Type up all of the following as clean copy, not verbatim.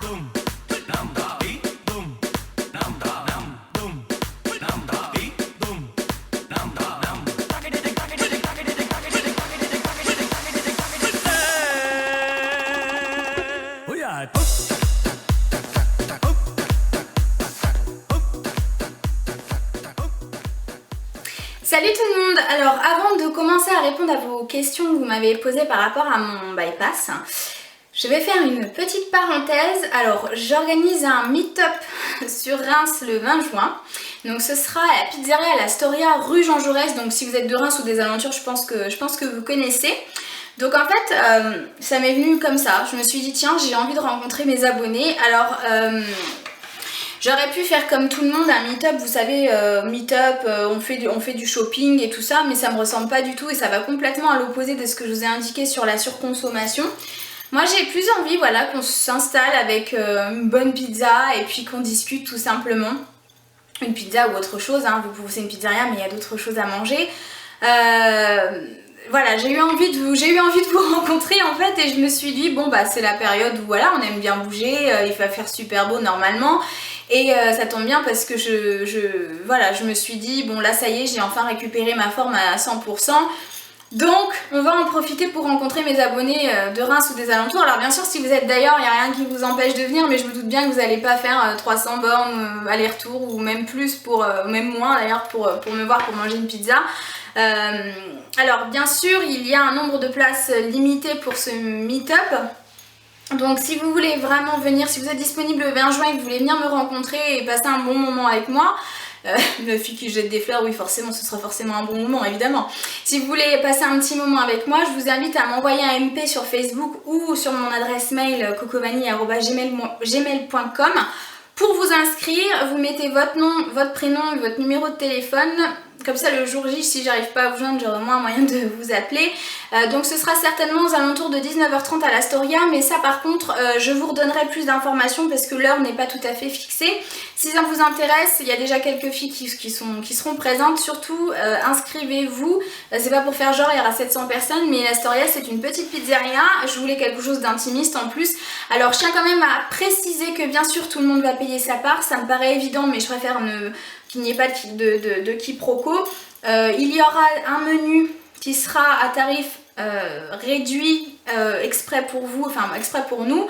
Salut tout le monde. Alors avant de commencer à répondre à vos questions que vous m'avez posées par rapport à mon bypass, je vais faire une petite parenthèse. Alors j'organise un meet-up sur Reims le 20 juin. Donc ce sera à la pizzeria à l'Astoria rue Jean Jaurès. Donc si vous êtes de Reims ou des alentours, je pense que vous connaissez. Donc en fait ça m'est venu comme ça. Je me suis dit tiens, j'ai envie de rencontrer mes abonnés. Alors j'aurais pu faire comme tout le monde un meet-up, vous savez, on fait du shopping et tout ça, mais ça me ressemble pas du tout et ça va complètement à l'opposé de ce que je vous ai indiqué sur la surconsommation. Moi j'ai plus envie, voilà, qu'on s'installe avec une bonne pizza et puis qu'on discute tout simplement. Une pizza ou autre chose, hein, c'est une pizzeria mais il y a d'autres choses à manger. Voilà, j'ai eu envie de vous rencontrer en fait et je me suis dit bon bah c'est la période où voilà on aime bien bouger, il va faire super beau normalement et ça tombe bien parce que je me suis dit bon là ça y est j'ai enfin récupéré ma forme à 100%. Donc on va en profiter pour rencontrer mes abonnés de Reims ou des alentours. Alors bien sûr si vous êtes d'ailleurs, il n'y a rien qui vous empêche de venir, mais je me doute bien que vous n'allez pas faire 300 bornes aller-retour ou même plus, même moins d'ailleurs pour me voir pour manger une pizza. Alors bien sûr il y a un nombre de places limité pour ce meet-up. Donc si vous voulez vraiment venir, si vous êtes disponible le 20 juin et que vous voulez venir me rencontrer et passer un bon moment avec moi, une fille qui jette des fleurs, oui forcément ce sera forcément un bon moment évidemment. Si vous voulez passer un petit moment avec moi, je vous invite à m'envoyer un MP sur Facebook ou sur mon adresse mail cocovani@gmail.com. Pour vous inscrire, vous mettez votre nom, votre prénom et votre numéro de téléphone. Comme ça le jour J, si j'arrive pas à vous joindre, j'aurai au moins un moyen de vous appeler. Donc ce sera certainement aux alentours de 19h30 à l'Astoria, mais ça par contre je vous redonnerai plus d'informations parce que l'heure n'est pas tout à fait fixée. Si ça vous intéresse, il y a déjà quelques filles qui seront présentes, surtout inscrivez-vous. C'est pas pour faire genre il y aura 700 personnes, mais l'Astoria c'est une petite pizzeria, je voulais quelque chose d'intimiste en plus. Alors je tiens quand même à préciser que bien sûr tout le monde va payer sa part, ça me paraît évident mais je préfère qu'il n'y ait pas de quiproquo. Il y aura un menu qui sera à tarif réduit exprès pour vous, enfin exprès pour nous.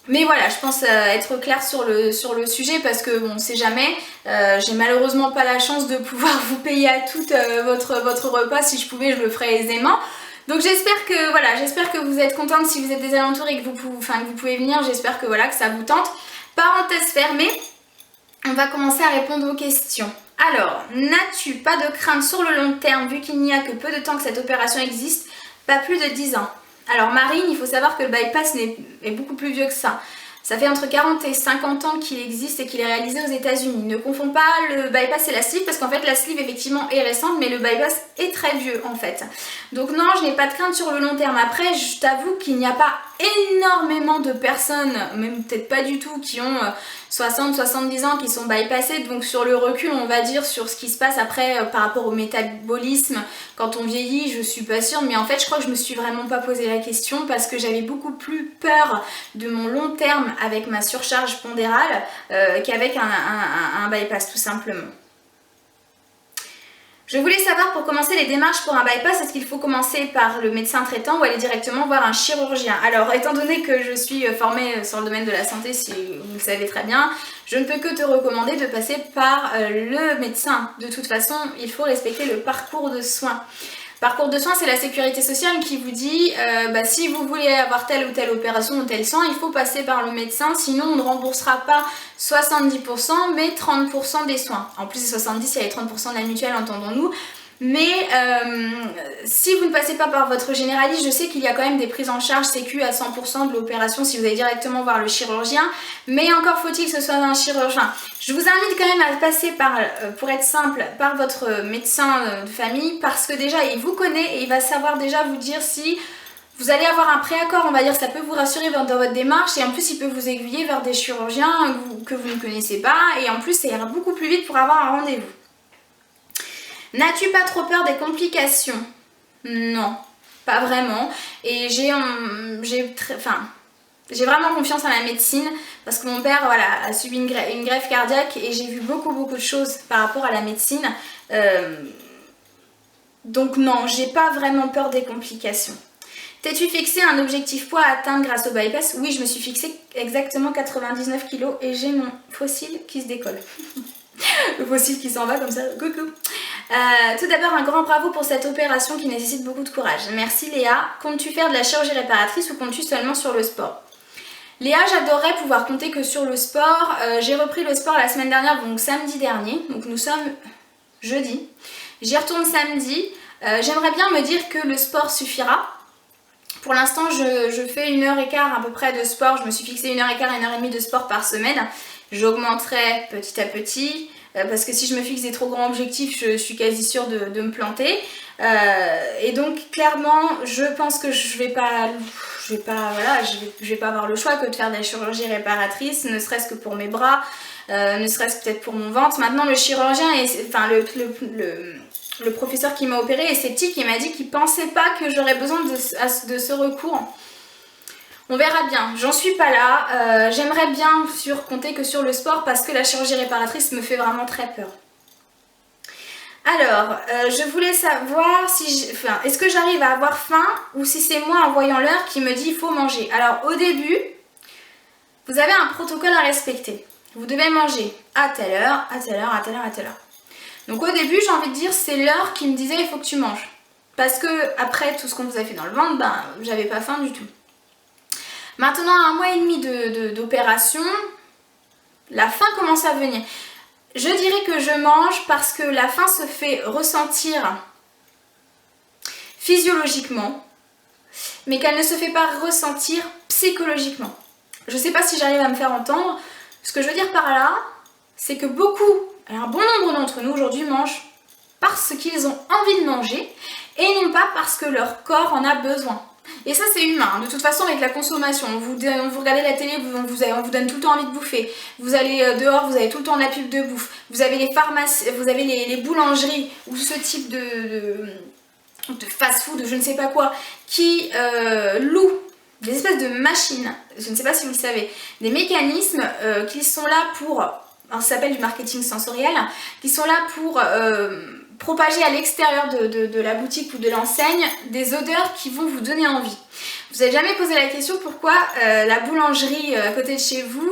Mais voilà, je pense être claire sur le sujet parce que on sait jamais. J'ai malheureusement pas la chance de pouvoir vous payer à tout votre repas. Si je pouvais, je le ferais aisément. Donc j'espère que vous êtes contente si vous êtes des alentours et que vous pouvez venir. J'espère que voilà que ça vous tente. Parenthèse fermée. On va commencer à répondre aux questions. Alors, n'as-tu pas de crainte sur le long terme vu qu'il n'y a que peu de temps que cette opération existe? Pas plus de 10 ans. Alors Marine, il faut savoir que le bypass est beaucoup plus vieux que ça. Ça fait entre 40 et 50 ans qu'il existe et qu'il est réalisé aux États-Unis. Ne confonds pas le bypass et la sleeve parce qu'en fait la sleeve effectivement est récente mais le bypass est très vieux en fait. Donc non, je n'ai pas de crainte sur le long terme. Après, je t'avoue qu'il n'y a pas énormément de personnes, même peut-être pas du tout, qui ont 60-70 ans qui sont bypassées. Donc sur le recul, on va dire sur ce qui se passe après par rapport au métabolisme quand on vieillit, je suis pas sûre. Mais en fait, je crois que je me suis vraiment pas posé la question parce que j'avais beaucoup plus peur de mon long terme avec ma surcharge pondérale qu'avec un bypass tout simplement. Je voulais savoir pour commencer les démarches pour un bypass, est-ce qu'il faut commencer par le médecin traitant ou aller directement voir un chirurgien? Alors étant donné que je suis formée sur le domaine de la santé, si vous le savez très bien, je ne peux que te recommander de passer par le médecin. De toute façon, il faut respecter le parcours de soins. Parcours de soins, c'est la sécurité sociale qui vous dit si vous voulez avoir telle ou telle opération ou tel soin, il faut passer par le médecin, sinon on ne remboursera pas 70% mais 30% des soins. En plus des 70%, il y a les 30% de la mutuelle, entendons-nous. Mais si vous ne passez pas par votre généraliste, je sais qu'il y a quand même des prises en charge sécu à 100% de l'opération si vous allez directement voir le chirurgien, mais encore faut-il que ce soit un chirurgien. Je vous invite quand même à passer par, pour être simple, par votre médecin de famille parce que déjà il vous connaît et il va savoir déjà vous dire si vous allez avoir un préaccord, on va dire, ça peut vous rassurer dans votre démarche et en plus il peut vous aiguiller vers des chirurgiens que vous ne connaissez pas et en plus ça ira beaucoup plus vite pour avoir un rendez-vous. N'as-tu pas trop peur des complications? Non, pas vraiment. Et J'ai vraiment confiance en la médecine parce que mon père voilà, a subi une greffe cardiaque et j'ai vu beaucoup de choses par rapport à la médecine. Donc non, j'ai pas vraiment peur des complications. T'es-tu fixé un objectif poids à atteindre grâce au bypass? Oui, je me suis fixé exactement 99 kg et j'ai mon fossile qui se décolle. Le fossile qui s'en va comme ça, coucou. Tout d'abord, un grand bravo pour cette opération qui nécessite beaucoup de courage. Merci Léa. Comptes-tu faire de la chirurgie réparatrice ou comptes-tu seulement sur le sport? Léa, j'adorerais pouvoir compter que sur le sport. J'ai repris le sport la semaine dernière, donc samedi dernier. Donc nous sommes jeudi. J'y retourne samedi. J'aimerais bien me dire que le sport suffira. Pour l'instant, je fais 1h15 à peu près de sport. Je me suis fixé 1h15 à 1h30 de sport par semaine. J'augmenterai petit à petit. Parce que si je me fixe des trop grands objectifs, je suis quasi sûre de me planter. Et donc clairement, je pense que je vais pas avoir le choix que de faire de la chirurgie réparatrice, ne serait-ce que pour mes bras, ne serait-ce peut-être pour mon ventre. Maintenant, le chirurgien, le professeur qui m'a opéré est sceptique, il m'a dit qu'il pensait pas que j'aurais besoin de ce recours. On verra bien, j'en suis pas là, j'aimerais bien compter que sur le sport parce que la chirurgie réparatrice me fait vraiment très peur. Alors, je voulais savoir si est-ce que j'arrive à avoir faim ou si c'est moi en voyant l'heure qui me dit il faut manger. Alors au début, vous avez un protocole à respecter. Vous devez manger à telle heure, à telle heure, à telle heure, à telle heure. Donc au début, j'ai envie de dire c'est l'heure qui me disait il faut que tu manges. Parce que après tout ce qu'on vous a fait dans le ventre, ben j'avais pas faim du tout. Maintenant, 1 mois et demi d'opération, la faim commence à venir. Je dirais que je mange parce que la faim se fait ressentir physiologiquement, mais qu'elle ne se fait pas ressentir psychologiquement. Je ne sais pas si j'arrive à me faire entendre. Ce que je veux dire par là, c'est que un bon nombre d'entre nous aujourd'hui mangent parce qu'ils ont envie de manger et non pas parce que leur corps en a besoin. Et ça c'est humain, de toute façon avec la consommation, vous regardez la télé, on vous donne tout le temps envie de bouffer, vous allez dehors, vous avez tout le temps de la pub de bouffe, vous avez les pharmacies, vous avez les boulangeries ou ce type de fast-food, je ne sais pas quoi, qui louent des espèces de machines, je ne sais pas si vous le savez, des mécanismes qui sont là pour, alors ça s'appelle du marketing sensoriel, qui sont là pour propager à l'extérieur de la boutique ou de l'enseigne des odeurs qui vont vous donner envie. Vous n'avez jamais posé la question pourquoi la boulangerie à côté de chez vous,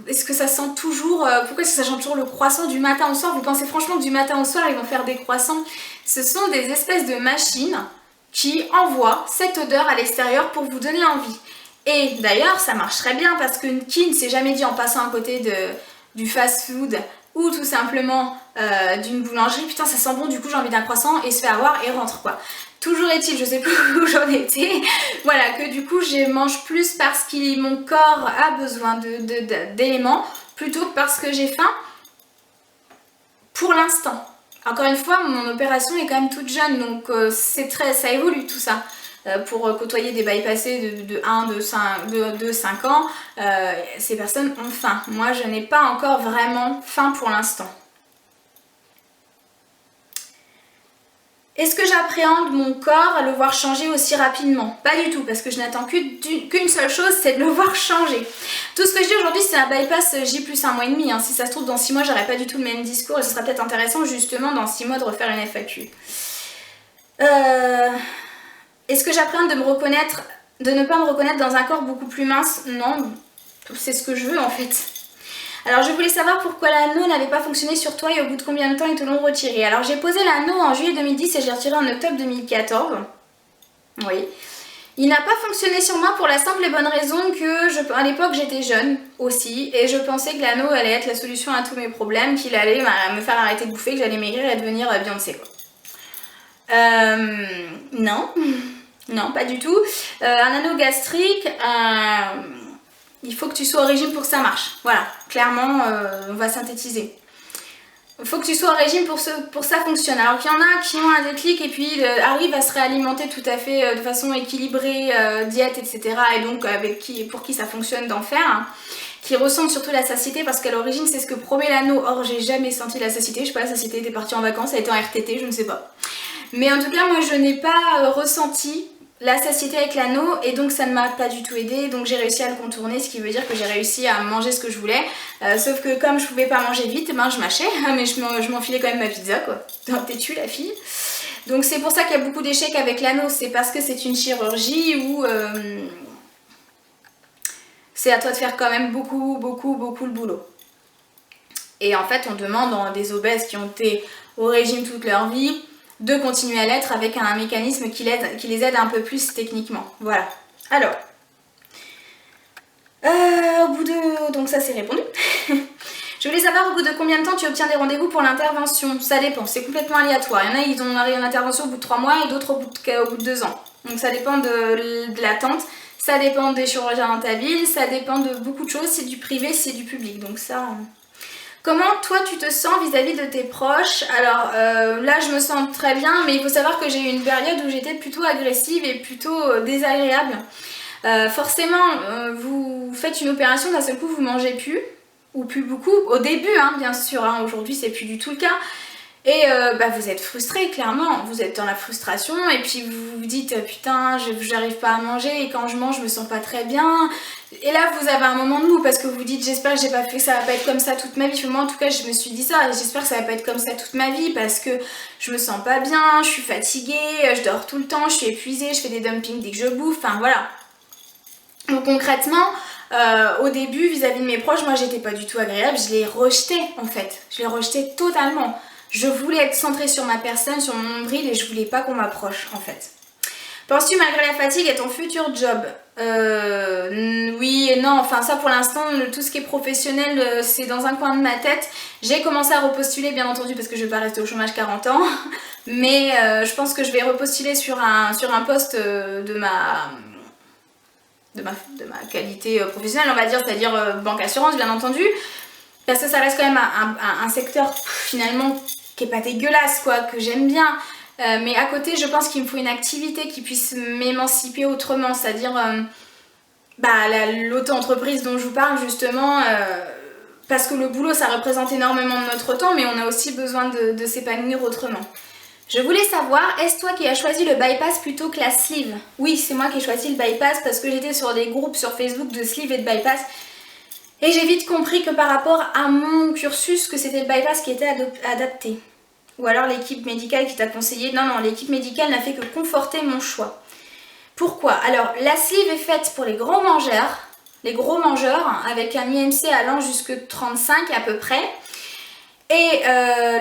est-ce que ça sent toujours, pourquoi est-ce que ça sent toujours le croissant du matin au soir? Vous pensez franchement que du matin au soir ils vont faire des croissants? Ce sont des espèces de machines qui envoient cette odeur à l'extérieur pour vous donner envie. Et d'ailleurs ça marche très bien parce que qui ne s'est jamais dit en passant à côté du fast-food ou tout simplement d'une boulangerie, putain ça sent bon, du coup j'ai envie d'un croissant, et se fait avoir et rentre quoi. Toujours est-il, je sais plus où j'en étais, voilà, que du coup je mange plus parce que mon corps a besoin d'éléments plutôt que parce que j'ai faim pour l'instant. Encore une fois, mon opération est quand même toute jeune, donc ça évolue tout ça. Pour côtoyer des bypassés de 5 ans, ces personnes ont faim. Moi, je n'ai pas encore vraiment faim pour l'instant. Est-ce que j'appréhende mon corps à le voir changer aussi rapidement? Pas du tout, parce que je n'attends qu'une seule chose, c'est de le voir changer. Tout ce que je dis aujourd'hui, c'est un bypass J plus 1 mois et demi. Hein. Si ça se trouve, dans 6 mois, j'aurai pas du tout le même discours et ce sera peut-être intéressant, justement, dans 6 mois, de refaire une FAQ. Est-ce que j'appréhende de ne pas me reconnaître dans un corps beaucoup plus mince? Non, c'est ce que je veux en fait. Alors je voulais savoir pourquoi l'anneau n'avait pas fonctionné sur toi et au bout de combien de temps ils te l'ont retiré. Alors j'ai posé l'anneau en juillet 2010 et j'ai retiré en octobre 2014. Oui. Il n'a pas fonctionné sur moi pour la simple et bonne raison que à l'époque j'étais jeune aussi et je pensais que l'anneau allait être la solution à tous mes problèmes, qu'il allait me faire arrêter de bouffer, que j'allais maigrir et devenir Beyoncé quoi. Non. Non, pas du tout. Un anneau gastrique, il faut que tu sois au régime pour que ça marche. Voilà, clairement, on va synthétiser. Il faut que tu sois au régime pour que ça fonctionne. Alors qu'il y en a qui ont un déclic et puis arrivent à se réalimenter tout à fait de façon équilibrée, diète, etc. Et donc pour qui ça fonctionne d'en faire. Hein, qui ressentent surtout la satiété parce qu'à l'origine c'est ce que promet l'anneau. Or j'ai jamais senti la satiété, je sais pas, la satiété était partie en vacances, elle était en RTT, je ne sais pas. Mais en tout cas moi je n'ai pas ressenti la satiété avec l'anneau et donc ça ne m'a pas du tout aidé, donc j'ai réussi à le contourner, ce qui veut dire que j'ai réussi à manger ce que je voulais, sauf que comme je pouvais pas manger vite, ben je mâchais, mais je m'enfilais quand même ma pizza quoi. T'es-tu la fille? Donc c'est pour ça qu'il y a beaucoup d'échecs avec l'anneau, c'est parce que c'est une chirurgie où c'est à toi de faire quand même beaucoup le boulot. Et en fait on demande à des obèses qui ont été au régime toute leur vie de continuer à l'être avec un mécanisme qui les aide un peu plus techniquement. Voilà. Alors, au bout de... Donc ça c'est répondu. Je voulais savoir au bout de combien de temps tu obtiens des rendez-vous pour l'intervention. Ça dépend, c'est complètement aléatoire. Il y en a, ils ont arrivé en intervention au bout de 3 mois et d'autres au bout de 2 ans. Donc ça dépend de l'attente, ça dépend des chirurgiens dans ta ville, ça dépend de beaucoup de choses. C'est du privé, c'est du public. Donc ça... Comment toi tu te sens vis-à-vis de tes proches? Alors là je me sens très bien, mais il faut savoir que j'ai eu une période où j'étais plutôt agressive et plutôt désagréable. Forcément, vous faites une opération, d'un seul coup vous mangez plus, ou plus beaucoup, au début hein, bien sûr, hein, aujourd'hui c'est plus du tout le cas. Et vous êtes frustré, clairement, vous êtes dans la frustration et puis vous vous dites putain j'arrive pas à manger et quand je mange je me sens pas très bien. Et là vous avez un moment de mou parce que vous dites j'espère que j'ai pas fait, ça va pas être comme ça toute ma vie. Moi en tout cas je me suis dit ça, j'espère que ça va pas être comme ça toute ma vie parce que je me sens pas bien, je suis fatiguée, je dors tout le temps, je suis épuisée, je fais des dumpings dès que je bouffe, enfin voilà. Donc concrètement, au début vis-à-vis de mes proches, moi j'étais pas du tout agréable, je les rejetais en fait, je les rejetais totalement. Je voulais être centrée sur ma personne, sur mon nombril et je voulais pas qu'on m'approche en fait. Penses-tu malgré la fatigue à ton futur job? Oui et non, enfin ça pour l'instant, tout ce qui est professionnel c'est dans un coin de ma tête. J'ai commencé à repostuler bien entendu parce que je vais pas rester au chômage 40 ans. Mais je pense que je vais repostuler sur un poste de ma qualité professionnelle on va dire, c'est-à-dire banque assurance bien entendu. Parce que ça reste quand même un secteur finalement qui est pas dégueulasse quoi, que j'aime bien. Mais à côté je pense qu'il me faut une activité qui puisse m'émanciper autrement, c'est-à-dire l'auto-entreprise dont je vous parle justement, parce que le boulot ça représente énormément de notre temps mais on a aussi besoin de s'épanouir autrement. Je voulais savoir, est-ce toi qui as choisi le bypass plutôt que la sleeve? Oui, c'est moi qui ai choisi le bypass parce que j'étais sur des groupes sur Facebook de sleeve et de bypass. Et j'ai vite compris que par rapport à mon cursus, que c'était le bypass qui était adapté. Ou alors l'équipe médicale qui t'a conseillé. Non, l'équipe médicale n'a fait que conforter mon choix. Pourquoi? Alors, la sleeve est faite pour les gros mangeurs, avec un IMC allant jusque 35 à peu près. Et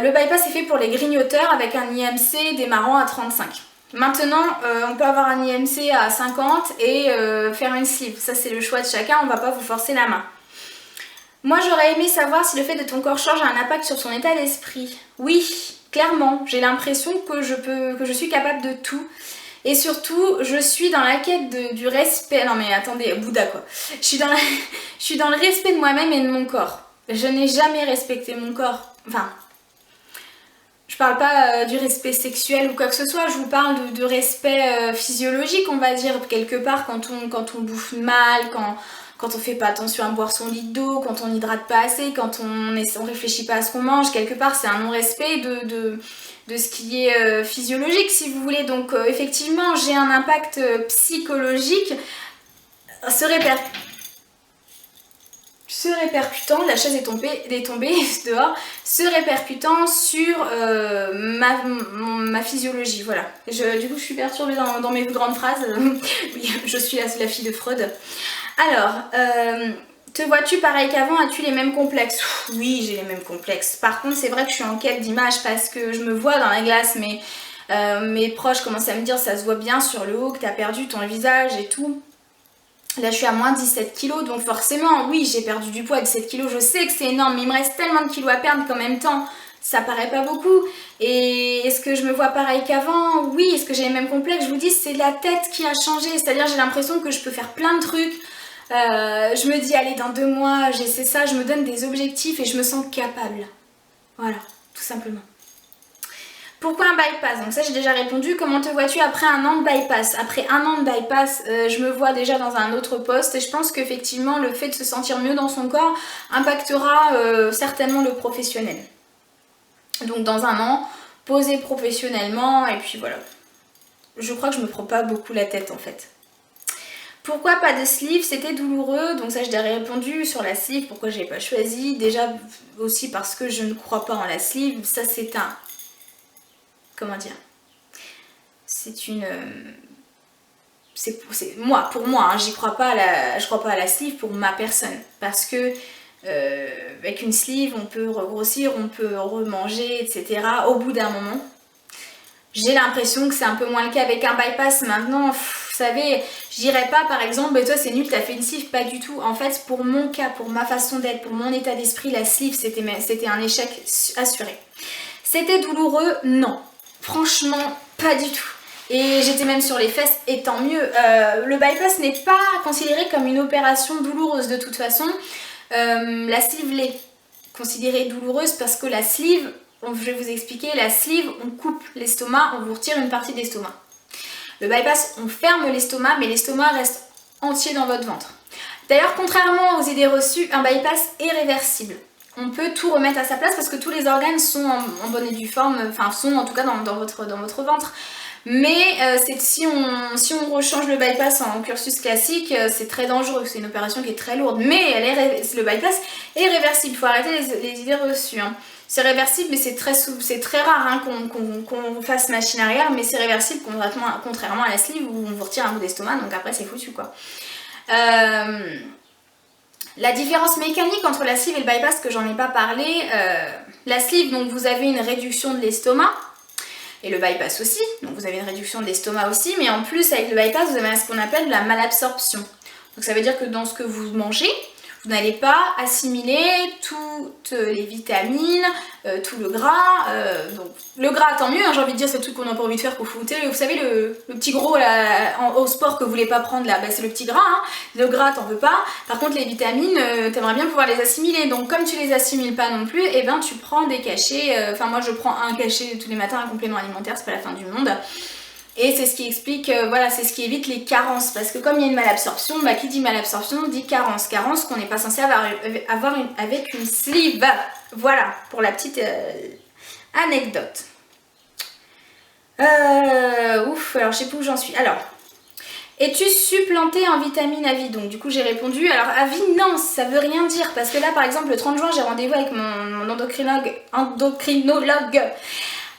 le bypass est fait pour les grignoteurs avec un IMC démarrant à 35. Maintenant, on peut avoir un IMC à 50 et faire une sleeve. Ça, c'est le choix de chacun, on ne va pas vous forcer la main. Moi, j'aurais aimé savoir si le fait de ton corps change a un impact sur ton état d'esprit. Oui, clairement, j'ai l'impression que je suis capable de tout. Et surtout, je suis dans la quête du respect. Non mais attendez, Bouddha quoi. Je suis dans le respect de moi-même et de mon corps. Je n'ai jamais respecté mon corps. Enfin, je parle pas du respect sexuel ou quoi que ce soit, je vous parle de respect physiologique, on va dire, quelque part, quand on bouffe mal, quand on fait pas attention à boire son litre d'eau, quand on n'hydrate pas assez, quand on réfléchit pas à ce qu'on mange, quelque part c'est un non-respect de ce qui est physiologique si vous voulez. Donc effectivement j'ai un impact psychologique, se répercutant, la chaise est tombée dehors, se répercutant sur ma physiologie, voilà. Du coup je suis perturbée dans mes grandes phrases, oui, je suis la fille de Freud. Alors, te vois-tu pareil qu'avant? As-tu les mêmes complexes? Oui, j'ai les mêmes complexes. Par contre, c'est vrai que je suis en quête d'image parce que je me vois dans la glace, mais mes proches commencent à me dire ça se voit bien sur le haut que tu as perdu ton visage et tout. Là, je suis à moins 17 kilos, donc forcément, oui, j'ai perdu du poids. 17 kilos, je sais que c'est énorme, mais il me reste tellement de kilos à perdre qu'en même temps, ça paraît pas beaucoup. Et est-ce que je me vois pareil qu'avant? Oui. Est-ce que j'ai les mêmes complexes? Je vous dis, c'est la tête qui a changé. C'est-à-dire, j'ai l'impression que je peux faire plein de trucs. Je me dis, allez, dans 2 mois, j'essaie ça. Je me donne des objectifs et je me sens capable. Voilà, tout simplement. Pourquoi un bypass? Donc ça j'ai déjà répondu. Comment te vois-tu après un an de bypass? Après un an de bypass, je me vois déjà dans un autre poste et je pense qu'effectivement le fait de se sentir mieux dans son corps impactera certainement le professionnel. Donc dans un an, poser professionnellement et puis voilà. je crois que je me prends pas beaucoup la tête en fait. Pourquoi pas de sleeve? C'était douloureux, donc ça je t'ai répondu sur la sleeve, pourquoi j'ai pas choisi. Déjà aussi parce que je ne crois pas en la sleeve, ça c'est un... Comment dire? C'est une... moi, pour moi, hein, je crois pas à la sleeve pour ma personne. Parce que avec une sleeve, on peut regrossir, on peut remanger, etc. Au bout d'un moment. J'ai l'impression que c'est un peu moins le cas avec un bypass maintenant. Vous savez, je dirais pas par exemple, toi c'est nul, t'as fait une sleeve, pas du tout. En fait, pour mon cas, pour ma façon d'être, pour mon état d'esprit, la sleeve c'était un échec assuré. C'était douloureux? Non. Franchement, pas du tout. Et j'étais même sur les fesses, et tant mieux. Le bypass n'est pas considéré comme une opération douloureuse de toute façon. La sleeve l'est considérée douloureuse parce que la sleeve, je vais vous expliquer, la sleeve, on coupe l'estomac, on vous retire une partie de l'estomac. Le bypass, on ferme l'estomac, mais l'estomac reste entier dans votre ventre. D'ailleurs, contrairement aux idées reçues, un bypass est réversible. On peut tout remettre à sa place parce que tous les organes sont en bonne et due forme, enfin sont en tout cas dans votre ventre. Mais si on rechange le bypass en cursus classique, c'est très dangereux, c'est une opération qui est très lourde. Mais le bypass est réversible, il faut arrêter les idées reçues. Hein. C'est réversible, mais c'est très rare hein, qu'on fasse machine arrière, mais c'est réversible contrairement à la sleeve où on vous retire un bout d'estomac, donc après c'est foutu quoi. La différence mécanique entre la sleeve et le bypass, que j'en ai pas parlé, la sleeve, donc vous avez une réduction de l'estomac, et le bypass aussi, donc vous avez une réduction de l'estomac aussi, mais en plus avec le bypass vous avez ce qu'on appelle de la malabsorption. Donc ça veut dire que dans ce que vous mangez, vous n'allez pas assimiler toutes les vitamines, tout le gras. Donc le gras tant mieux, hein, j'ai envie de dire c'est le truc qu'on n'a pas envie de faire qu'au foot. Vous savez le petit gros là, au sport que vous voulez pas prendre là, bah, c'est le petit gras. Hein. Le gras t'en veux pas. Par contre les vitamines, t'aimerais bien pouvoir les assimiler. Donc comme tu les assimiles pas non plus, et ben tu prends des cachets. Enfin moi je prends un cachet tous les matins, un complément alimentaire, c'est pas la fin du monde. Et c'est ce qui explique, voilà, c'est ce qui évite les carences. Parce que comme il y a une malabsorption, bah, qui dit malabsorption dit carence. Carence qu'on n'est pas censé avoir avec une sleeve. Voilà, pour la petite anecdote. Ouf, alors je sais plus où j'en suis. Alors, es-tu supplanté en vitamine à vie? Donc du coup j'ai répondu, alors à vie non, ça veut rien dire. Parce que là par exemple le 30 juin j'ai rendez-vous avec mon endocrinologue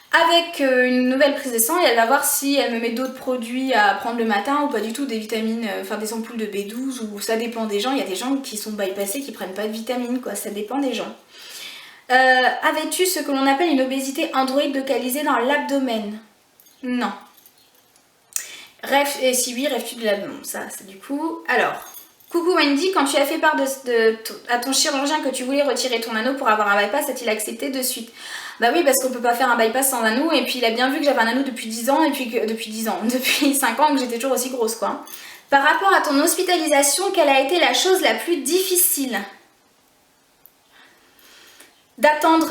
avec une nouvelle prise de sang et elle va voir si elle me met d'autres produits à prendre le matin ou pas du tout, des vitamines, enfin des ampoules de B12 ou ça dépend des gens. Il y a des gens qui sont bypassés qui prennent pas de vitamines quoi, ça dépend des gens. Avais-tu ce que l'on appelle une obésité androïde localisée dans l'abdomen? Non. Et si oui, rêves-tu de l'abdomen? Ça c'est du coup. Alors, coucou Wendy, quand tu as fait part à ton chirurgien que tu voulais retirer ton anneau pour avoir un bypass, a-t-il accepté de suite? Bah oui, parce qu'on peut pas faire un bypass sans anneau, et puis il a bien vu que j'avais un anneau depuis 10 ans, et puis que depuis 5 ans, que j'étais toujours aussi grosse quoi. Par rapport à ton hospitalisation, quelle a été la chose la plus difficile? D'attendre,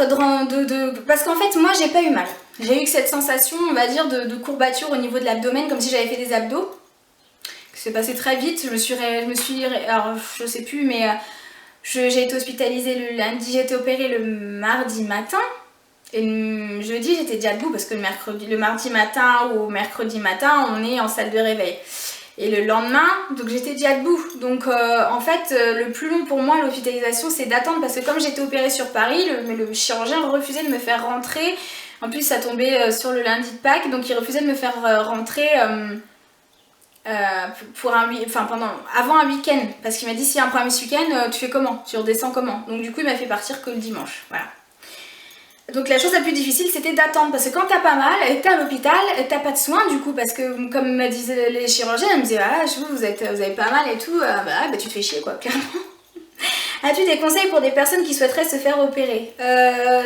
parce qu'en fait moi j'ai pas eu mal. J'ai eu que cette sensation, on va dire, de courbature au niveau de l'abdomen, comme si j'avais fait des abdos. C'est passé très vite, alors je sais plus, mais j'ai été hospitalisée le lundi, j'ai été opérée le mardi matin. Et le jeudi j'étais déjà debout parce que le mardi matin ou mercredi matin on est en salle de réveil. Et le lendemain, donc j'étais déjà debout. Donc en fait le plus long pour moi l'hospitalisation c'est d'attendre parce que comme j'étais opérée sur Paris, le chirurgien refusait de me faire rentrer. En plus ça tombait sur le lundi de Pâques, donc il refusait de me faire rentrer avant un week-end. Parce qu'il m'a dit s'il y a un problème ce week-end, tu fais comment? Tu redescends comment? Donc du coup il m'a fait partir que le dimanche. Voilà. Donc la chose la plus difficile c'était d'attendre parce que quand t'as pas mal, t'es à l'hôpital, t'as pas de soins du coup parce que comme me disaient les chirurgiens, ils me disaient ah vous avez pas mal et tout, bah tu te fais chier quoi clairement. As-tu des conseils pour des personnes qui souhaiteraient se faire opérer?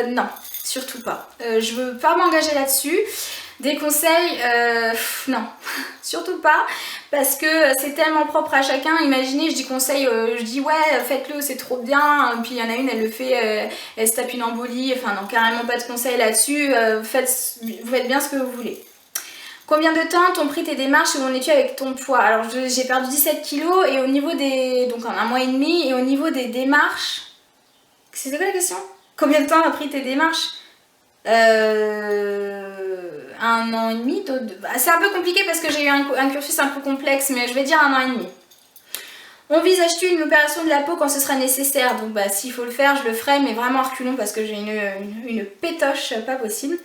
Non, surtout pas. Je veux pas m'engager là-dessus. Des conseils, non, surtout pas, parce que c'est tellement propre à chacun. Imaginez, je dis conseil, je dis ouais, faites-le, c'est trop bien. Puis il y en a une, elle le fait, elle se tape une embolie. Enfin non, carrément pas de conseil là-dessus. Vous faites bien ce que vous voulez. Combien de temps t'ont pris tes démarches et où en es-tu avec ton poids? Alors j'ai perdu 17 kilos et au niveau des... donc en un mois et demi, et au niveau des démarches... C'était quoi la question? Combien de temps a pris tes démarches? 1 an et demi. C'est un peu compliqué parce que j'ai eu un cursus un peu complexe, mais je vais dire 1 an et demi. Envisages-tu une opération de la peau quand ce sera nécessaire? Donc bah s'il faut le faire, je le ferai, mais vraiment reculons parce que j'ai une pétoche pas possible.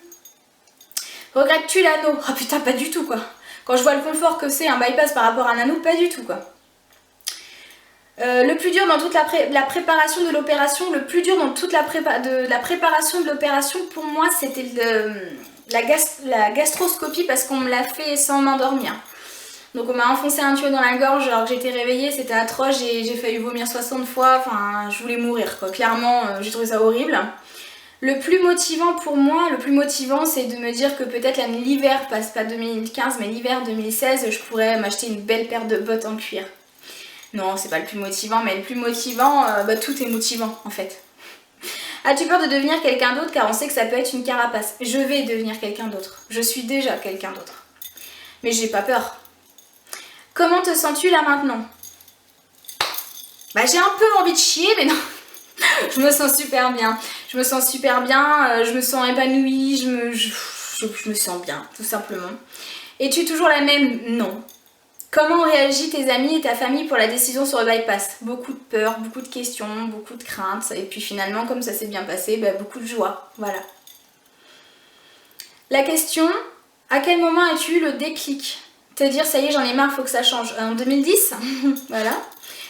Regrettes-tu l'anneau? Oh putain, pas du tout quoi. Quand je vois le confort que c'est un bypass par rapport à un anneau, pas du tout quoi. Le plus dur dans toute la préparation de l'opération, le plus dur dans toute la préparation de l'opération, pour moi, c'était la gastroscopie parce qu'on me l'a fait sans m'endormir. Donc on m'a enfoncé un tuyau dans la gorge alors que j'étais réveillée, c'était atroce, j'ai failli vomir 60 fois, enfin je voulais mourir quoi. Clairement, j'ai trouvé ça horrible. Le plus motivant pour moi, le plus motivant c'est de me dire que peut-être l'hiver, pas 2015 mais l'hiver 2016, je pourrais m'acheter une belle paire de bottes en cuir. Non, c'est pas le plus motivant, mais le plus motivant, tout est motivant en fait. As-tu peur de devenir quelqu'un d'autre car on sait que ça peut être une carapace? Je vais devenir quelqu'un d'autre, je suis déjà quelqu'un d'autre. Mais j'ai pas peur. Comment te sens-tu là maintenant? Bah j'ai un peu envie de chier mais non. Je me sens super bien. Je me sens super bien, je me sens épanouie, je me sens bien tout simplement. Es-tu toujours la même? Non. Comment ont réagi tes amis et ta famille pour la décision sur le bypass? Beaucoup de peur, beaucoup de questions, beaucoup de craintes. Et puis finalement comme ça s'est bien passé, bah, beaucoup de joie. Voilà. La question, à quel moment as-tu eu le déclic? Te dire ça y est j'en ai marre, faut que ça change. En 2010, voilà.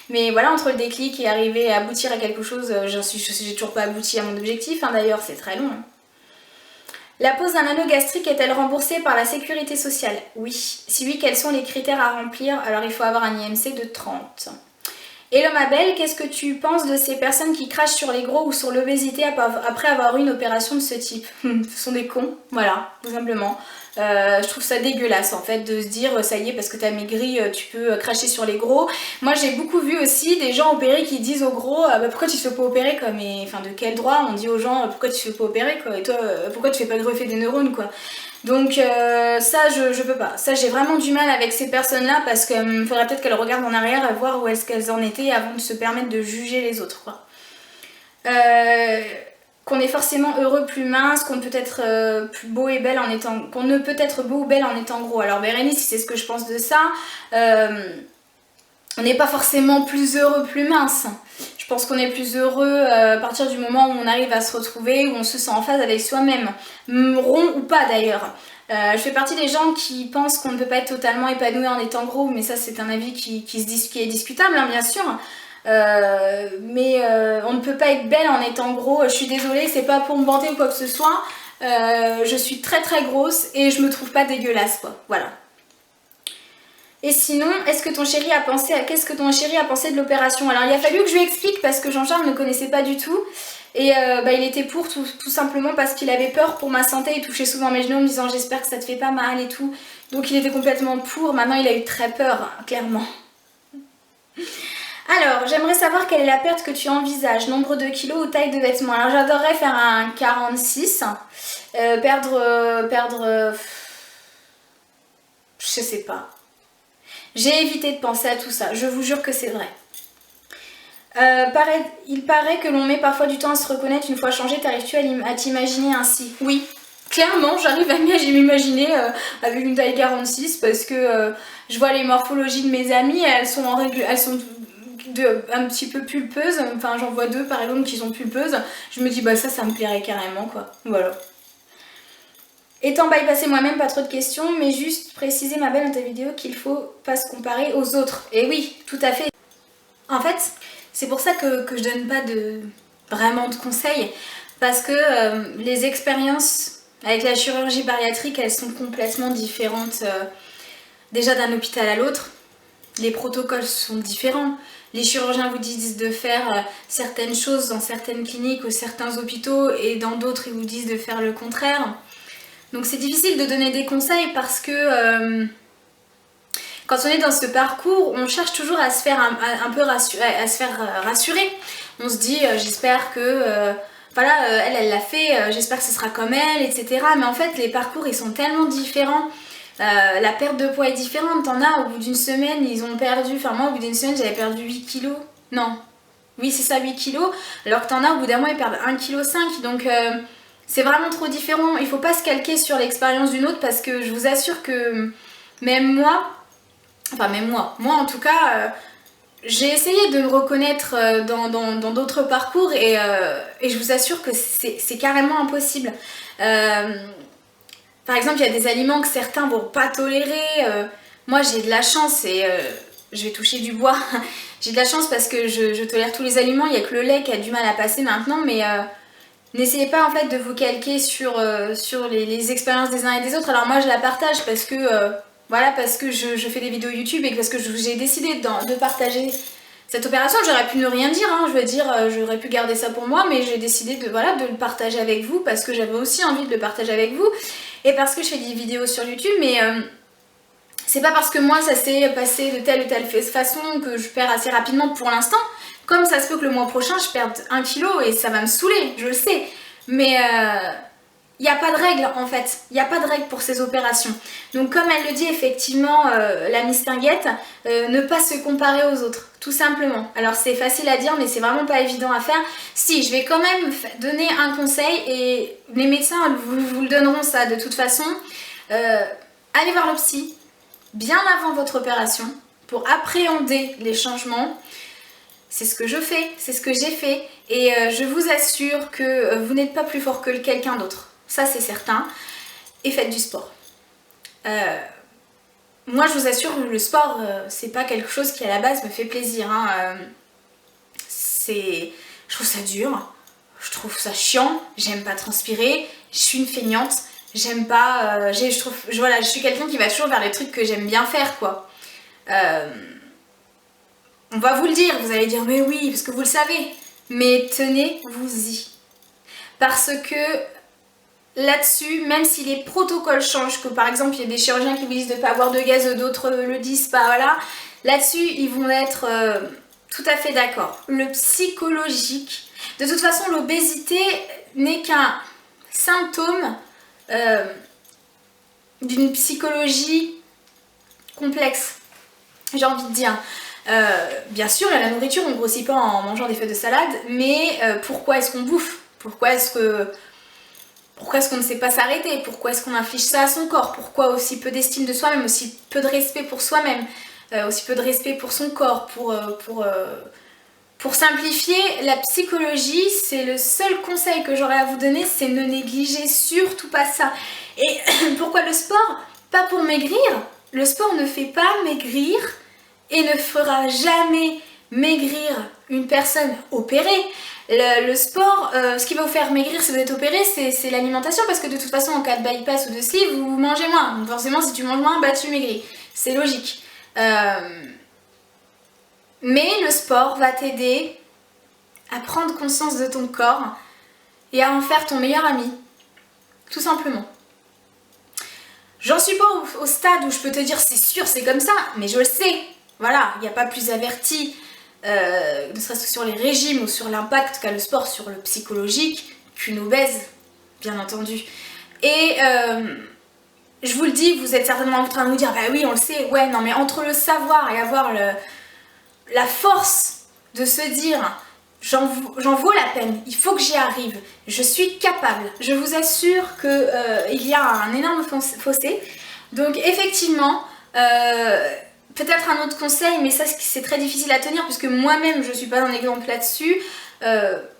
Mais voilà, entre le déclic et arriver à aboutir à quelque chose, j'ai toujours pas abouti à mon objectif, hein, d'ailleurs c'est très long. La pose d'un anneau gastrique est-elle remboursée par la sécurité sociale? Oui. Si oui, quels sont les critères à remplir? Alors il faut avoir un IMC de 30. Hello ma belle, qu'est-ce que tu penses de ces personnes qui crachent sur les gros ou sur l'obésité après avoir eu une opération de ce type? Ce sont des cons, voilà, tout simplement. Je trouve ça dégueulasse en fait de se dire ça y est parce que t'as maigri tu peux cracher sur les gros. Moi j'ai beaucoup vu aussi des gens opérés qui disent aux gros bah, pourquoi tu te fais pas opérer quoi, mais enfin de quel droit on dit aux gens pourquoi tu te fais pas opérer quoi, et toi pourquoi tu fais pas greffer des neurones quoi. Donc ça je peux pas, ça j'ai vraiment du mal avec ces personnes là parce qu'il faudrait peut-être qu'elles regardent en arrière à voir où est-ce qu'elles en étaient avant de se permettre de juger les autres quoi. Qu'on est forcément heureux plus mince, qu'on peut être plus beau et belle en étant, qu'on ne peut être beau ou belle en étant gros. Alors Bérénice, si c'est ce que je pense de ça, on n'est pas forcément plus heureux plus mince. Je pense qu'on est plus heureux à partir du moment où on arrive à se retrouver, où on se sent en phase avec soi-même, rond ou pas d'ailleurs. Je fais partie des gens qui pensent qu'on ne peut pas être totalement épanoui en étant gros, mais ça c'est un avis qui est discutable hein, bien sûr. Mais on ne peut pas être belle en étant gros, je suis désolée, c'est pas pour me vanter ou quoi que ce soit, je suis très très grosse et je me trouve pas dégueulasse quoi, voilà. Et sinon, qu'est-ce que ton chéri a pensé de l'opération? Alors il a fallu que je lui explique parce que Jean-Charles ne connaissait pas du tout et il était pour tout simplement parce qu'il avait peur pour ma santé, il touchait souvent mes genoux en me disant j'espère que ça te fait pas mal et tout, donc il était complètement pour. Maintenant il a eu très peur, hein, clairement. Alors, j'aimerais savoir quelle est la perte que tu envisages, nombre de kilos ou taille de vêtements. Alors, j'adorerais faire un 46, je sais pas. J'ai évité de penser à tout ça, je vous jure que c'est vrai. Il paraît que l'on met parfois du temps à se reconnaître une fois changé. T'arrives-tu à t'imaginer ainsi? Oui, clairement, j'arrive à m'imaginer avec une taille 46 parce que je vois les morphologies de mes amies, elles sont en règle, elles sont un petit peu pulpeuses, enfin j'en vois 2 par exemple qui sont pulpeuses, je me dis bah ça me plairait carrément quoi, voilà. Étant bypassée moi-même, pas trop de questions, mais juste préciser ma belle dans ta vidéo qu'il faut pas se comparer aux autres. Et oui, tout à fait. En fait, c'est pour ça que je donne pas vraiment de conseils, parce que les expériences avec la chirurgie bariatrique, elles sont complètement différentes déjà d'un hôpital à l'autre. Les protocoles sont différents. Les chirurgiens vous disent de faire certaines choses dans certaines cliniques ou certains hôpitaux et dans d'autres ils vous disent de faire le contraire. Donc c'est difficile de donner des conseils parce que quand on est dans ce parcours, on cherche toujours à se faire un peu rassurer. On se dit j'espère que voilà, elle l'a fait, j'espère que ce sera comme elle, etc. Mais en fait les parcours ils sont tellement différents. La perte de poids est différente, t'en as au bout d'une semaine ils ont perdu, enfin moi au bout d'une semaine j'avais perdu 8 kilos, non, oui c'est ça 8 kilos, alors que t'en as au bout d'un mois ils perdent 1,5 kg, donc C'est vraiment trop différent. Il faut pas se calquer sur l'expérience d'une autre parce que je vous assure que même moi, moi en tout cas, j'ai essayé de me reconnaître dans d'autres parcours et je vous assure que c'est carrément impossible. Par exemple, il y a des aliments que certains vont pas tolérer. Moi, j'ai de la chance et je vais toucher du bois. J'ai de la chance parce que je tolère tous les aliments. Il n'y a que le lait qui a du mal à passer maintenant, mais n'essayez pas en fait de vous calquer sur les expériences des uns et des autres. Alors moi, je la partage parce que voilà, parce que je fais des vidéos YouTube et parce que j'ai décidé de partager cette opération. J'aurais pu ne rien dire, hein, je veux dire, j'aurais pu garder ça pour moi, mais j'ai décidé de le partager avec vous parce que j'avais aussi envie de le partager avec vous et parce que je fais des vidéos sur YouTube, mais c'est pas parce que moi ça s'est passé de telle ou telle façon que je perds assez rapidement pour l'instant. Comme ça se peut que le mois prochain je perde 1 kilo et ça va me saouler, je le sais, mais il n'y a pas de règle en fait, il n'y a pas de règle pour ces opérations. Donc comme elle le dit effectivement, la mistinguette, ne pas se comparer aux autres, tout simplement. Alors c'est facile à dire mais c'est vraiment pas évident à faire. Si, je vais quand même donner un conseil et les médecins vous le donneront ça de toute façon. Allez voir le psy bien avant votre opération pour appréhender les changements. C'est ce que je fais, c'est ce que j'ai fait et je vous assure que vous n'êtes pas plus fort que quelqu'un d'autre. Ça c'est certain. Et faites du sport. Moi je vous assure, le sport c'est pas quelque chose qui à la base me fait plaisir. Hein. Je trouve ça dur, je trouve ça chiant, j'aime pas transpirer, je suis une feignante, j'aime pas... je suis quelqu'un qui va toujours vers les trucs que j'aime bien faire quoi. On va vous le dire, vous allez dire mais oui, parce que vous le savez. Mais tenez-vous-y. Parce que là-dessus, même si les protocoles changent, que par exemple il y a des chirurgiens qui vous disent de ne pas avoir de gaz, d'autres le disent pas, voilà. Là-dessus, ils vont être tout à fait d'accord. Le psychologique, de toute façon l'obésité n'est qu'un symptôme d'une psychologie complexe, j'ai envie de dire. Bien sûr, la nourriture, on ne grossit pas en mangeant des feuilles de salade, mais pourquoi est-ce qu'on bouffe? Pourquoi est-ce qu'on ne sait pas s'arrêter? Pourquoi est-ce qu'on inflige ça à son corps? Pourquoi aussi peu d'estime de soi-même, aussi peu de respect pour soi-même, aussi peu de respect pour son corps? Pour simplifier, la psychologie, c'est le seul conseil que j'aurais à vous donner, c'est ne négligez surtout pas ça. Et pourquoi le sport? Pas pour maigrir. Le sport ne fait pas maigrir et ne fera jamais maigrir une personne opérée. Le sport, ce qui va vous faire maigrir si vous êtes opéré, c'est l'alimentation, parce que de toute façon en cas de bypass ou de sleeve, vous mangez moins. Donc forcément si tu manges moins, bah tu maigris. C'est logique. Mais le sport va t'aider à prendre conscience de ton corps et à en faire ton meilleur ami. Tout simplement. J'en suis pas au stade où je peux te dire c'est sûr, c'est comme ça, mais je le sais. Voilà, il n'y a pas plus averti, ne serait-ce que sur les régimes ou sur l'impact qu'a le sport sur le psychologique, qu'une obèse, bien entendu. Et je vous le dis, vous êtes certainement en train de vous dire, bah oui, on le sait, ouais, non, mais entre le savoir et avoir la force de se dire, j'en vaux la peine, il faut que j'y arrive, je suis capable, je vous assure qu'il y a un énorme fossé. Donc effectivement, peut-être un autre conseil, mais ça c'est très difficile à tenir puisque moi-même je ne suis pas un exemple là-dessus.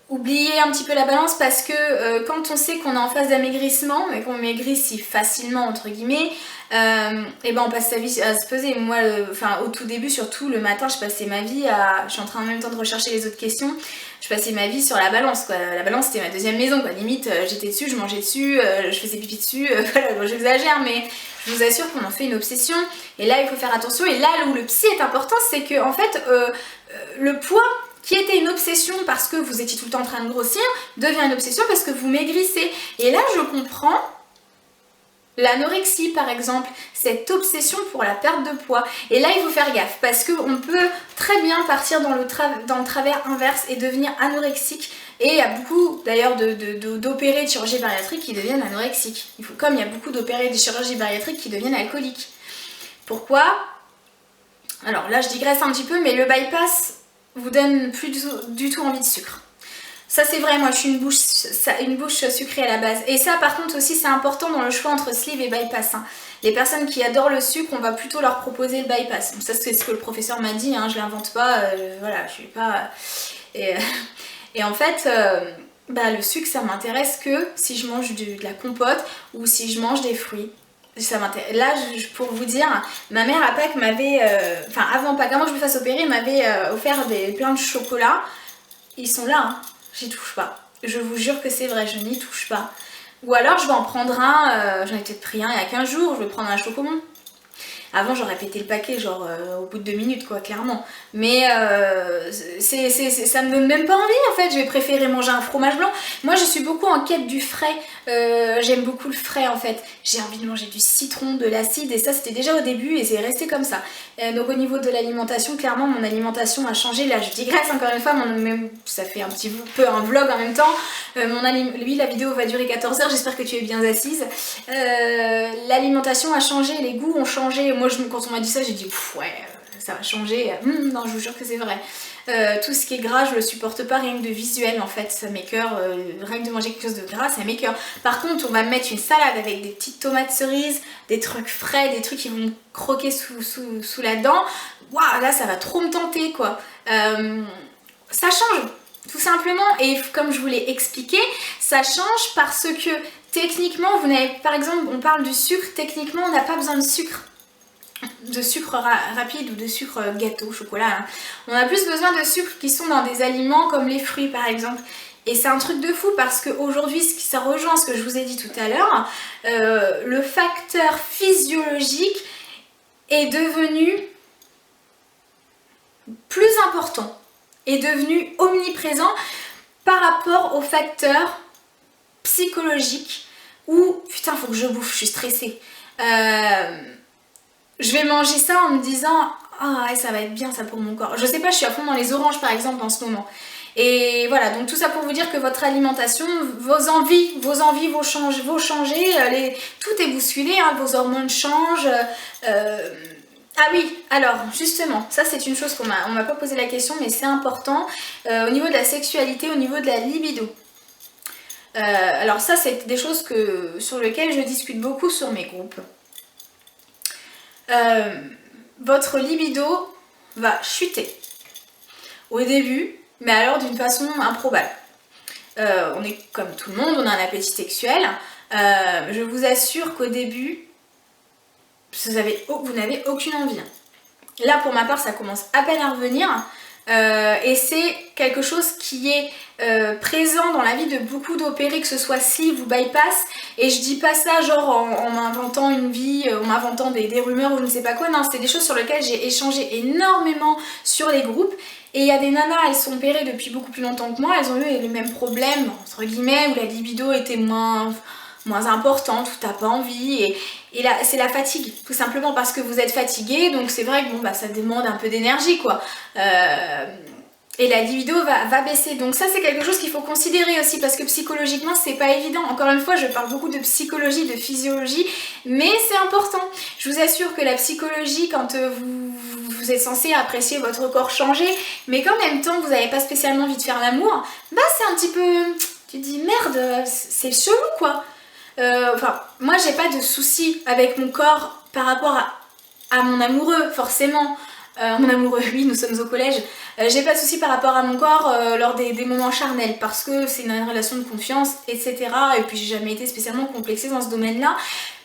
Oubliez un petit peu la balance parce que quand on sait qu'on est en phase d'amaigrissement et qu'on maigrit si facilement entre guillemets, et ben on passe sa vie à se peser. Moi, au tout début, surtout le matin, je passais ma vie je suis en train en même temps de rechercher les autres questions. Je passais ma vie sur la balance, quoi. La balance c'était ma deuxième maison, quoi. Limite, j'étais dessus, je mangeais dessus, je faisais pipi dessus. Voilà, bon, j'exagère, mais je vous assure qu'on en fait une obsession. Et là, il faut faire attention. Et là où le psy est important, c'est que en fait, le poids qui était une obsession parce que vous étiez tout le temps en train de grossir, devient une obsession parce que vous maigrissez. Et là, je comprends l'anorexie, par exemple, cette obsession pour la perte de poids. Et là, il faut faire gaffe parce qu'on peut très bien partir dans le travers inverse et devenir anorexique. Et il y a beaucoup, d'ailleurs, d'opérés de chirurgie bariatrique qui deviennent anorexiques. Comme il y a beaucoup d'opérés de chirurgie bariatrique qui deviennent alcooliques. Pourquoi? Alors là, je digresse un petit peu, mais le bypass vous donne plus du tout envie de sucre. Ça c'est vrai, moi je suis une bouche sucrée à la base. Et ça par contre aussi c'est important dans le choix entre sleeve et bypass. Hein. Les personnes qui adorent le sucre, on va plutôt leur proposer le bypass. Donc ça c'est ce que le professeur m'a dit, hein, je l'invente pas, voilà, je suis pas... Et en fait, le sucre ça m'intéresse que si je mange de la compote ou si je mange des fruits. Ça m'intéresse. Là, pour vous dire, ma mère à Pâques m'avait... avant Pâques, avant que je me fasse opérer, m'avait offert plein de chocolats. Ils sont là, hein. J'y touche pas. Je vous jure que c'est vrai, je n'y touche pas. Ou alors je vais en prendre un, j'en ai peut-être pris un il y a 15 jours, je vais prendre un chocomon. Avant j'aurais pété le paquet genre au bout de 2 minutes quoi, clairement. Mais ça me donne même pas envie en fait, je vais préférer manger un fromage blanc. Moi je suis beaucoup en quête du frais, j'aime beaucoup le frais en fait. J'ai envie de manger du citron, de l'acide et ça c'était déjà au début et c'est resté comme ça. Donc au niveau de l'alimentation, clairement mon alimentation a changé. Là je digresse encore une fois, ça fait un petit peu un vlog en même temps. Lui la vidéo va durer 14 heures, j'espère que tu es bien assise. L'alimentation a changé, les goûts ont changé. Moi quand on m'a dit ça j'ai dit ouais ça va changer. Non je vous jure que c'est vrai. Tout ce qui est gras je le supporte pas, rien que de visuel en fait ça m'écoeure, rien que de manger quelque chose de gras ça m'écoeure. Par contre on va me mettre une salade avec des petites tomates cerises, des trucs frais, des trucs qui vont me croquer sous la dent, waouh là ça va trop me tenter quoi. Ça change tout simplement et comme je vous l'ai expliqué ça change parce que techniquement vous n'avez, par exemple on parle du sucre, techniquement on n'a pas besoin de sucre rapide ou de sucre gâteau, chocolat. Hein. On a plus besoin de sucre qui sont dans des aliments comme les fruits par exemple. Et c'est un truc de fou parce qu'aujourd'hui, ça rejoint ce que je vous ai dit tout à l'heure, le facteur physiologique est devenu plus important, est devenu omniprésent par rapport au facteur psychologique où putain faut que je bouffe, je suis stressée. Je vais manger ça en me disant ah ouais, ça va être bien ça pour mon corps. Je sais pas, je suis à fond dans les oranges par exemple en ce moment. Et voilà, donc tout ça pour vous dire que votre alimentation, vos envies vont changer, tout est bousculé, hein, vos hormones changent. Ah oui, alors justement, ça c'est une chose on m'a pas posé la question mais c'est important, au niveau de la sexualité, au niveau de la libido. Alors ça c'est des choses sur lesquelles je discute beaucoup sur mes groupes. Votre libido va chuter au début, mais alors d'une façon improbable. On est comme tout le monde, on a un appétit sexuel. Je vous assure qu'au début, vous n'avez aucune envie. Là, pour ma part, ça commence à peine à revenir. Et c'est quelque chose qui est présent dans la vie de beaucoup d'opérés, que ce soit sleeve ou bypass. Et je dis pas ça genre en m'inventant une vie, en m'inventant des rumeurs ou je ne sais pas quoi. Non, c'est des choses sur lesquelles j'ai échangé énormément sur les groupes. Et il y a des nanas, elles sont opérées depuis beaucoup plus longtemps que moi. Elles ont eu les mêmes problèmes, entre guillemets, où la libido était moins importante, où t'as pas envie. Et là, c'est la fatigue, tout simplement parce que vous êtes fatigué. Donc c'est vrai que bon, ça demande un peu d'énergie, quoi. Et la libido va baisser. Donc ça c'est quelque chose qu'il faut considérer aussi parce que psychologiquement c'est pas évident. Encore une fois je parle beaucoup de psychologie, de physiologie, mais c'est important. Je vous assure que la psychologie quand vous êtes censé apprécier votre corps changer, mais qu'en même temps vous n'avez pas spécialement envie de faire l'amour, c'est un petit peu... Tu te dis merde, c'est chelou quoi. Moi j'ai pas de soucis avec mon corps par rapport à mon amoureux forcément. Mon amoureux, oui, nous sommes au collège. J'ai pas de soucis par rapport à mon corps lors des moments charnels parce que c'est une relation de confiance, etc. Et puis j'ai jamais été spécialement complexée dans ce domaine-là.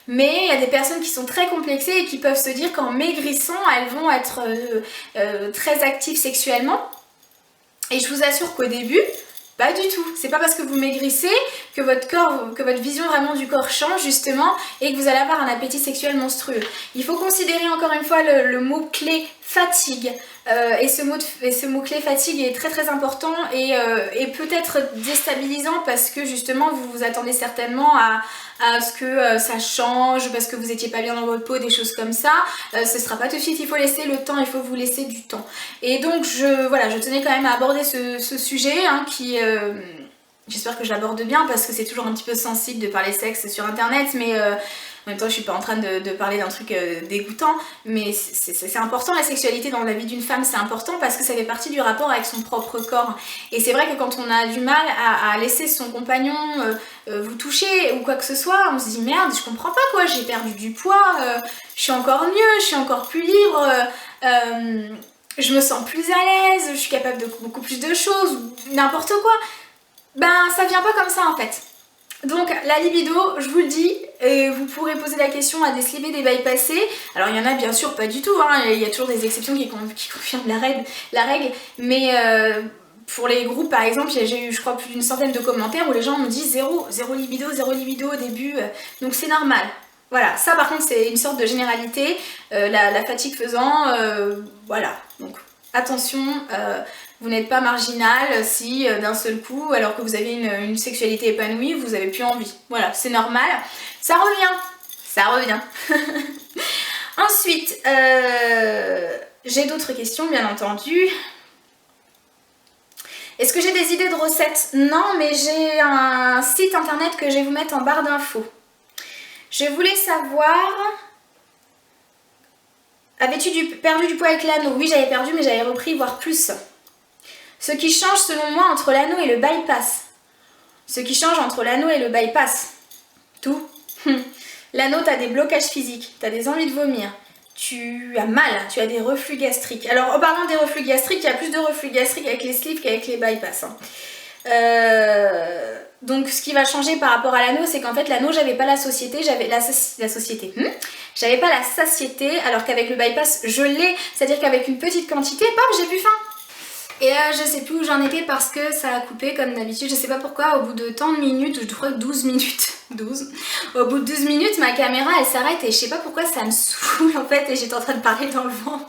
Mais il y a des personnes qui sont très complexées et qui peuvent se dire qu'en maigrissant, elles vont être très actives sexuellement. Et je vous assure qu'au début, pas du tout. C'est pas parce que vous maigrissez que votre vision vraiment du corps change justement et que vous allez avoir un appétit sexuel monstrueux. Il faut considérer encore une fois le mot-clé fatigue. Et ce mot-clé fatigue est très très important et peut-être déstabilisant parce que justement vous vous attendez certainement à ce que ça change parce que vous n'étiez pas bien dans votre peau, des choses comme ça. Ce sera pas tout de suite, il faut laisser le temps, il faut vous laisser du temps. Et donc je tenais quand même à aborder ce sujet hein, qui... J'espère que je l'aborde bien parce que c'est toujours un petit peu sensible de parler sexe sur internet, mais En même temps, je suis pas en train de parler d'un truc dégoûtant, mais c'est important la sexualité dans la vie d'une femme, c'est important parce que ça fait partie du rapport avec son propre corps. Et c'est vrai que quand on a du mal à laisser son compagnon vous toucher ou quoi que ce soit, on se dit merde, je comprends pas quoi, j'ai perdu du poids, je suis encore mieux, je suis encore plus libre, je me sens plus à l'aise, je suis capable de beaucoup plus de choses, n'importe quoi. Ben ça vient pas comme ça en fait. Donc la libido, je vous le dis, vous pourrez poser la question à des slibés, des bypassés. Alors il y en a bien sûr pas du tout, hein. Il y a toujours des exceptions qui confirment la règle, mais pour les groupes par exemple, j'ai eu je crois plus d'une centaine de commentaires où les gens me disent zéro libido au début, donc c'est normal. Voilà, ça par contre c'est une sorte de généralité, la fatigue faisant, voilà, donc attention, vous n'êtes pas marginal si d'un seul coup, alors que vous avez une sexualité épanouie, vous n'avez plus envie. Voilà, c'est normal, ça revient. Ensuite, j'ai d'autres questions bien entendu. Est-ce que j'ai des idées de recettes? Non, mais j'ai un site internet que je vais vous mettre en barre d'infos. Je voulais savoir... Avais-tu perdu du poids avec l'anneau? Oui, j'avais perdu, mais j'avais repris, voire plus. Ce qui change selon moi entre l'anneau et le bypass. Ce qui change entre l'anneau et le bypass. Tout. L'anneau, tu as des blocages physiques, tu as des envies de vomir, tu as mal, tu as des reflux gastriques. Alors, en parlant des reflux gastriques, il y a plus de reflux gastriques avec les sleeves qu'avec les bypass. Donc ce qui va changer par rapport à l'anneau, c'est qu'en fait l'anneau, j'avais pas la satiété, j'avais pas la satiété, alors qu'avec le bypass je l'ai, c'est-à-dire qu'avec une petite quantité, paf, j'ai plus faim. Et je sais plus où j'en étais parce que ça a coupé comme d'habitude, je sais pas pourquoi, au bout de tant de minutes, je crois 12 minutes, 12, au bout de 12 minutes ma caméra elle s'arrête et je sais pas pourquoi ça me saoule en fait et j'étais en train de parler dans le vent.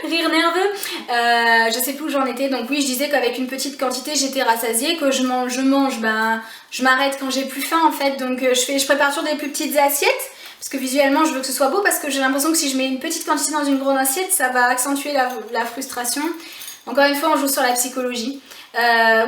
Rire nerveux, je sais plus où j'en étais, donc oui je disais qu'avec une petite quantité j'étais rassasiée, que je mange, ben je m'arrête quand j'ai plus faim en fait, donc je prépare toujours des plus petites assiettes, parce que visuellement je veux que ce soit beau, parce que j'ai l'impression que si je mets une petite quantité dans une grande assiette, ça va accentuer la frustration. Encore une fois on joue sur la psychologie.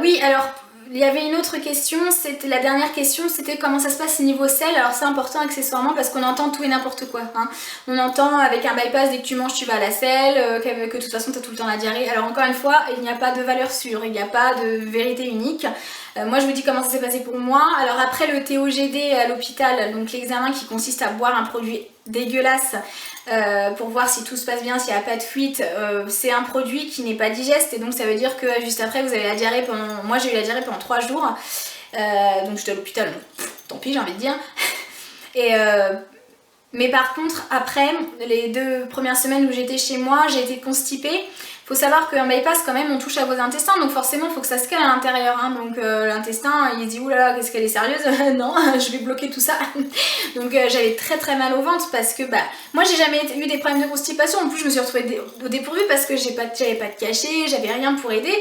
Oui alors... Il y avait une autre question, c'était la dernière question, c'était comment ça se passe niveau sel. Alors c'est important accessoirement parce qu'on entend tout et n'importe quoi. Hein. On entend avec un bypass, dès que tu manges tu vas à la selle, que de toute façon tu as tout le temps la diarrhée. Alors encore une fois, il n'y a pas de valeur sûre, il n'y a pas de vérité unique. Moi je vous dis comment ça s'est passé pour moi. Alors après le TOGD à l'hôpital, donc l'examen qui consiste à boire un produit dégueulasse pour voir si tout se passe bien, s'il n'y a pas de fuite, c'est un produit qui n'est pas digeste et donc ça veut dire que juste après vous avez la diarrhée pendant... Moi j'ai eu la diarrhée pendant 3 jours, donc j'étais à l'hôpital, tant pis j'ai envie de dire. Et mais par contre après, les 2 premières semaines où j'étais chez moi, j'ai été constipée. Faut savoir qu'un bypass quand même on touche à vos intestins, donc forcément il faut que ça se cale à l'intérieur, hein. Donc l'intestin il dit oulala qu'est-ce qu'elle est sérieuse, non je vais bloquer tout ça. Donc j'avais très mal au ventre parce que bah moi j'ai jamais eu des problèmes de constipation, en plus je me suis retrouvée au dépourvu parce que j'avais pas de cachet, j'avais rien pour aider,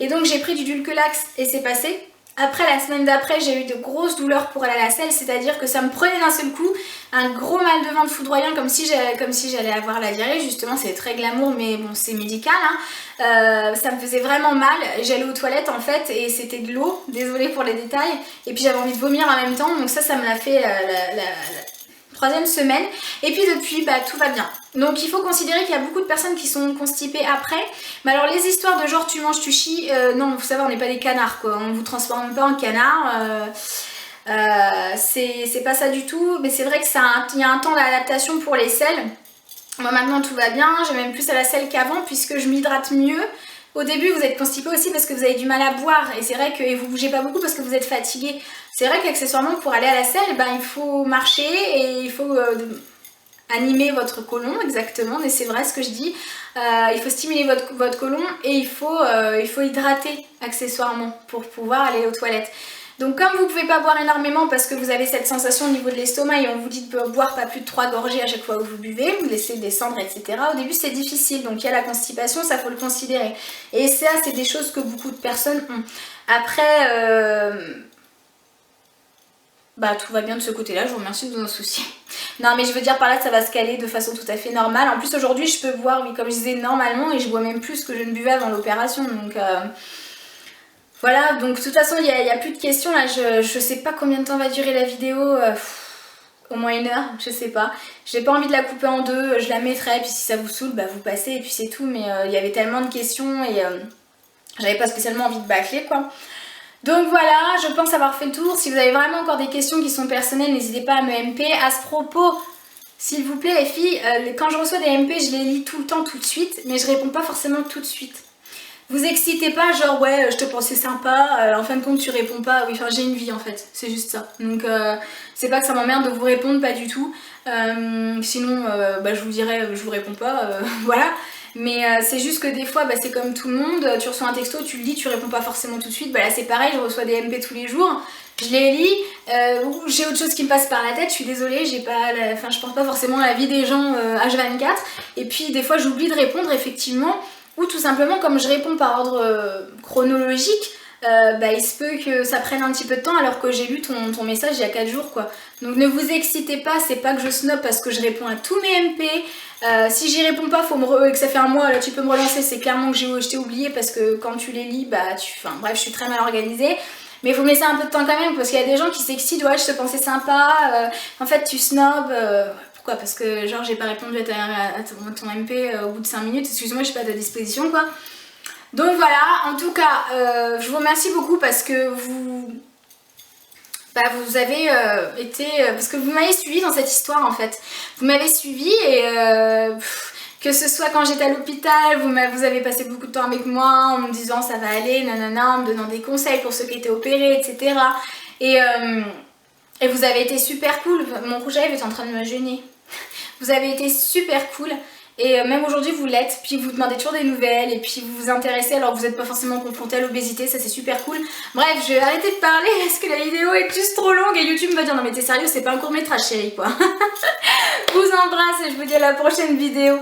et donc j'ai pris du Dulcolax et c'est passé. Après, la semaine d'après, j'ai eu de grosses douleurs pour aller à la selle, c'est-à-dire que ça me prenait d'un seul coup un gros mal de ventre foudroyant, comme si j'allais avoir la diarrhée. Justement, c'est très glamour, mais bon, c'est médical. Hein. Ça me faisait vraiment mal. J'allais aux toilettes en fait, et c'était de l'eau. Désolée pour les détails. Et puis j'avais envie de vomir en même temps, donc ça me l'a fait la 3e semaine. Et puis depuis, bah tout va bien. Donc il faut considérer qu'il y a beaucoup de personnes qui sont constipées après. Mais alors les histoires de genre tu manges, tu chies, non, vous savez, on n'est pas des canards quoi. On ne vous transforme pas en canard. C'est pas ça du tout. Mais c'est vrai que il y a un temps d'adaptation pour les selles. Moi maintenant tout va bien. J'ai même plus à la selle qu'avant puisque je m'hydrate mieux. Au début vous êtes constipé aussi parce que vous avez du mal à boire. Et c'est vrai que vous bougez pas beaucoup parce que vous êtes fatigué. C'est vrai qu'accessoirement pour aller à la selle, ben, il faut marcher et il faut... animer votre côlon, exactement, mais c'est vrai ce que je dis, il faut stimuler votre côlon et il faut hydrater accessoirement pour pouvoir aller aux toilettes. Donc comme vous ne pouvez pas boire énormément parce que vous avez cette sensation au niveau de l'estomac et on vous dit de boire pas plus de 3 gorgées à chaque fois que vous buvez, vous laissez descendre, etc. Au début c'est difficile, donc il y a la constipation, ça faut le considérer. Et ça c'est des choses que beaucoup de personnes ont. Après... bah tout va bien de ce côté-là, je vous remercie de vous en soucier. Non mais je veux dire par là que ça va se caler de façon tout à fait normale. En plus aujourd'hui je peux boire, oui, comme je disais, normalement, et je bois même plus que je ne buvais avant l'opération. Donc voilà, donc de toute façon il n'y a plus de questions là, je sais pas combien de temps va durer la vidéo. au moins 1 heure, je sais pas. J'ai pas envie de la couper en deux, je la mettrai, puis si ça vous saoule, bah vous passez et puis c'est tout. Mais il y avait tellement de questions et j'avais pas spécialement envie de bâcler quoi. Donc voilà, je pense avoir fait le tour. Si vous avez vraiment encore des questions qui sont personnelles, n'hésitez pas à me MP. À ce propos, s'il vous plaît les filles, quand je reçois des MP, je les lis tout le temps, tout de suite, mais je réponds pas forcément tout de suite. Vous excitez pas, genre ouais, je te pensais sympa, en fin de compte tu réponds pas, oui, enfin j'ai une vie en fait, c'est juste ça. Donc c'est pas que ça m'emmerde de vous répondre, pas du tout. Sinon, bah, je vous dirais, je vous réponds pas, voilà. Mais c'est juste que des fois, bah, c'est comme tout le monde, tu reçois un texto, tu le lis, tu réponds pas forcément tout de suite. Bah là c'est pareil, je reçois des MP tous les jours, je les lis, ou j'ai autre chose qui me passe par la tête, je suis désolée, j'ai pas enfin, je pense pas forcément à la vie des gens H24. Et puis des fois j'oublie de répondre effectivement. Ou tout simplement comme je réponds par ordre chronologique, bah, il se peut que ça prenne un petit peu de temps alors que j'ai lu ton message il y a 4 jours quoi. Donc ne vous excitez pas, c'est pas que je snob parce que je réponds à tous mes MP. Si j'y réponds pas et que ça fait un mois, là tu peux me relancer, c'est clairement que je t'ai oublié parce que quand tu les lis, bah enfin bref, je suis très mal organisée. Mais il faut me laisser un peu de temps quand même parce qu'il y a des gens qui s'excitent, ouais je te pensais sympa, en fait tu snobs. Pourquoi? Parce que genre j'ai pas répondu à ton MP au bout de 5 minutes, excuse-moi je suis pas à ta disposition quoi. Donc voilà, en tout cas je vous remercie beaucoup parce que vous avez été, parce que vous m'avez suivi dans cette histoire en fait. Vous m'avez suivi et que ce soit quand j'étais à l'hôpital, vous avez passé beaucoup de temps avec moi en me disant ça va aller, nanana, en me donnant des conseils pour ceux qui étaient opérés, etc. Et vous avez été super cool, mon rouge à lèvres est en train de me gêner. Vous avez été super cool et même aujourd'hui vous l'êtes, puis vous demandez toujours des nouvelles et puis vous vous intéressez alors que vous n'êtes pas forcément confronté à l'obésité, ça c'est super cool. Bref, je vais arrêter de parler parce que la vidéo est juste trop longue et YouTube me va dire non mais t'es sérieux, c'est pas un court métrage chérie quoi. Je vous embrasse et je vous dis à la prochaine vidéo.